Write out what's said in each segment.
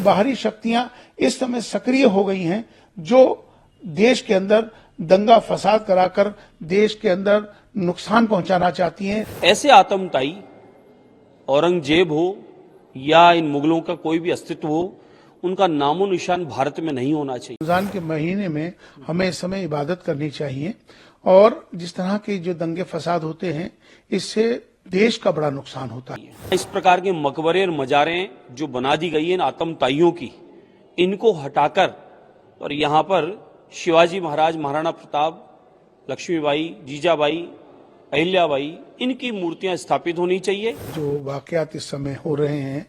बाहरी शक्तियां इस समय सक्रिय हो गई हैं जो देश के अंदर दंगा फसाद कराकर देश के अंदर नुकसान पहुंचाना चाहती हैं। ऐसे आतंकवादी औरंगजेब हो या इन मुगलों का कोई भी अस्तित्व हो, उनका नामो निशान भारत में नहीं होना चाहिए। रमजान के महीने में हमें इस समय इबादत करनी चाहिए और जिस तरह के जो दंगे फसाद होते हैं इससे देश का बड़ा नुकसान होता है। इस प्रकार के मकबरे और मजारें जो बना दी गई हैं आतंकवादियों की, इनको हटाकर और यहाँ पर शिवाजी महाराज, महाराणा प्रताप, लक्ष्मीबाई, जीजाबाई, अहिल्याबाई, इनकी मूर्तियां स्थापित होनी चाहिए। जो वाकयात इस समय हो रहे हैं,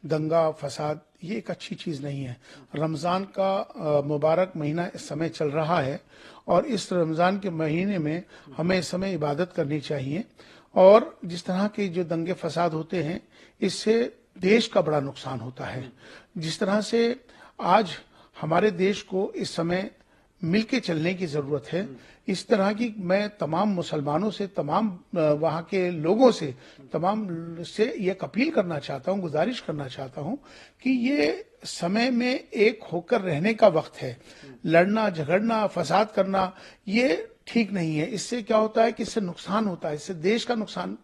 दंगा फसाद, ये एक अच्छी चीज नहीं है। रमजान का मुबारक महीना इस समय चल रहा है और इस रमजान के महीने में हमें इस समय इबादत करनी चाहिए और जिस तरह के जो दंगे फसाद होते हैं इससे देश का बड़ा नुकसान होता है। जिस तरह से आज हमारे देश को इस समय मिलके चलने की जरूरत है, इस तरह की मैं तमाम मुसलमानों से, तमाम वहाँ के लोगों से, तमाम से ये अपील करना चाहता हूँ, गुजारिश करना चाहता हूँ कि ये समय में एक होकर रहने का वक्त है। लड़ना, झगड़ना, फसाद करना ये ठीक नहीं है। इससे क्या होता है कि इससे नुकसान होता है, इससे देश का नुकसान,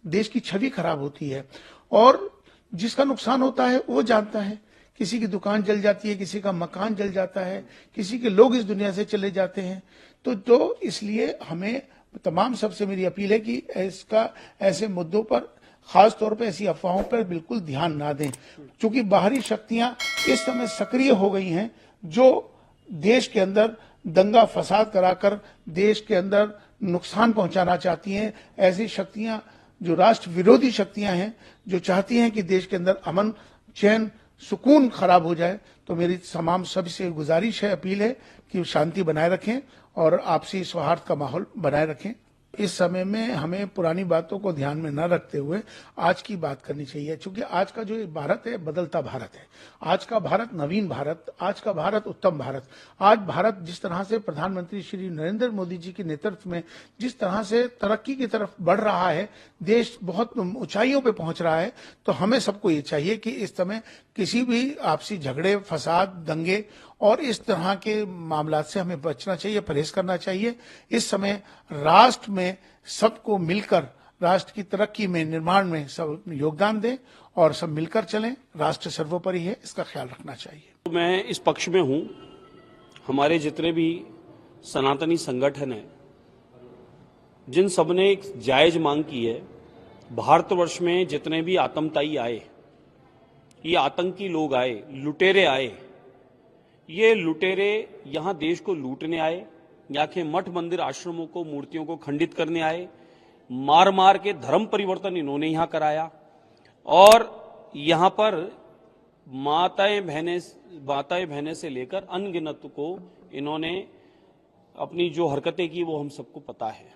देश की छवि खराब होती है और जिसका नुकसान होता है वो जानता है। किसी की दुकान जल जाती है, किसी का मकान जल जाता है, किसी के लोग इस दुनिया से चले जाते हैं। तो इसलिए हमें तमाम सबसे मेरी अपील है कि इसका ऐसे मुद्दों पर, खास तौर पे ऐसी अफवाहों पर बिल्कुल ध्यान ना दें, क्योंकि बाहरी शक्तियां इस समय सक्रिय हो गई हैं जो देश के अंदर दंगा फसाद कराकर देश के अंदर नुकसान पहुंचाना चाहती हैं। ऐसी शक्तियां जो राष्ट्र विरोधी शक्तियां हैं, जो चाहती हैं कि देश के अंदर अमन, चैन, सुकून खराब हो जाए। तो मेरी तमाम सबसे गुजारिश है, अपील है कि शांति बनाए रखें और आपसी सौहार्द का माहौल बनाए रखें। इस समय में हमें पुरानी बातों को ध्यान में न रखते हुए आज की बात करनी चाहिए, क्योंकि आज का जो भारत है बदलता भारत है। आज का भारत नवीन भारत, आज का भारत उत्तम भारत। आज भारत जिस तरह से प्रधानमंत्री श्री नरेंद्र मोदी जी के नेतृत्व में जिस तरह से तरक्की की तरफ बढ़ रहा है, देश बहुत ऊंचाइयों पे पहुंच रहा है, तो हमें सबको ये चाहिए कि इस समय किसी भी आपसी झगड़े, फसाद, दंगे और इस तरह के मामला से हमें बचना चाहिए, परहेज करना चाहिए। इस समय राष्ट्र में सबको मिलकर राष्ट्र की तरक्की में, निर्माण में सब योगदान दें और सब मिलकर चलें। राष्ट्र सर्वोपरि है, इसका ख्याल रखना चाहिए। मैं इस पक्ष में हूं। हमारे जितने भी सनातनी संगठन हैं, जिन सब ने एक जायज मांग की है, भारतवर्ष में जितने भी आतंकवादी आए, ये आतंकी लोग आए, लुटेरे आए, ये लुटेरे यहां देश को लूटने आए, यहाँ के मठ मंदिर आश्रमों को, मूर्तियों को खंडित करने आए, मार मार के धर्म परिवर्तन इन्होंने यहां कराया और यहां पर माताएं बहनें से लेकर अनगिनत को इन्होंने अपनी जो हरकतें की वो हम सबको पता है।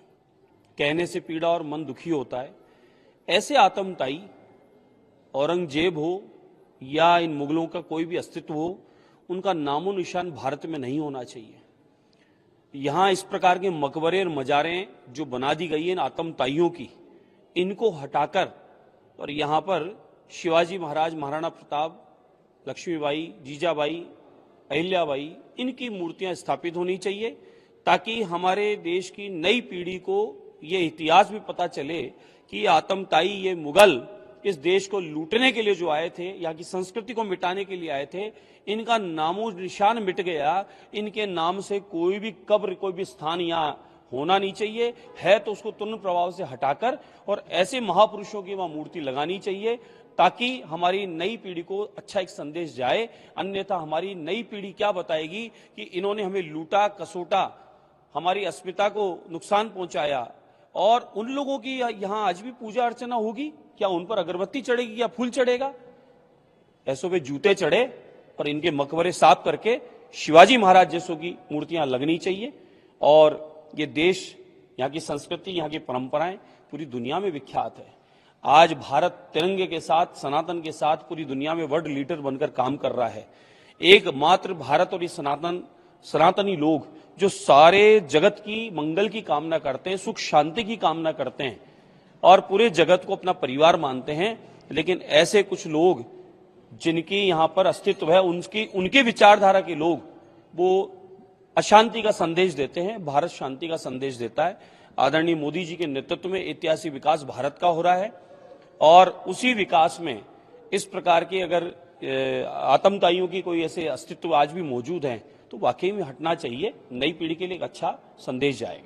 कहने से पीड़ा और मन दुखी होता है। ऐसे आतंकवादी औरंगजेब हो या इन मुगलों का कोई भी अस्तित्व हो, उनका नामो निशान भारत में नहीं होना चाहिए। यहां इस प्रकार के मकबरे और मजारें जो बना दी गई हैं आतंकवादियों की, इनको हटाकर और यहाँ पर शिवाजी महाराज, महाराणा प्रताप, लक्ष्मीबाई, जीजाबाई, अहिल्याबाई, इनकी मूर्तियां स्थापित होनी चाहिए, ताकि हमारे देश की नई पीढ़ी को ये इतिहास भी पता चले कि ये आतंकवादी, ये मुगल इस देश को लूटने के लिए जो आए थे, यहाँ की संस्कृति को मिटाने के लिए आए थे, इनका नामो निशान मिट गया। इनके नाम से कोई भी कब्र, कोई भी स्थान यहाँ होना नहीं चाहिए। है तो उसको तुरंत प्रभाव से हटाकर और ऐसे महापुरुषों की वहां मूर्ति लगानी चाहिए, ताकि हमारी नई पीढ़ी को अच्छा एक संदेश जाए। अन्यथा हमारी नई पीढ़ी क्या बताएगी कि इन्होंने हमें लूटा, कसोटा, हमारी अस्मिता को नुकसान पहुंचाया। और उन लोगों की यहां आज भी पूजा अर्चना होगी क्या? उन पर अगरबत्ती चढ़ेगी या फूल चढ़ेगा? ऐसो पे जूते चढ़े और इनके मकबरे साफ करके शिवाजी महाराज जैसों की मूर्तियां लगनी चाहिए। और ये देश, यहाँ की संस्कृति, यहाँ की परंपराएं पूरी दुनिया में विख्यात है। आज भारत तिरंगे के साथ, सनातन के साथ पूरी दुनिया में वर्ल्ड लीडर बनकर काम कर रहा है। एकमात्र भारत और ये सनातनी लोग जो सारे जगत की मंगल की कामना करते हैं, सुख शांति की कामना करते हैं और पूरे जगत को अपना परिवार मानते हैं। लेकिन ऐसे कुछ लोग जिनकी यहां पर अस्तित्व है, उनके विचारधारा के लोग वो अशांति का संदेश देते हैं, भारत शांति का संदेश देता है। आदरणीय मोदी जी के नेतृत्व में ऐतिहासिक विकास भारत का हो रहा है और उसी विकास में इस प्रकार की अगर आतंकवादियों की कोई ऐसे अस्तित्व आज भी मौजूद हैं तो वाकई में हटना चाहिए। नई पीढ़ी के लिए एक अच्छा संदेश जाएगा।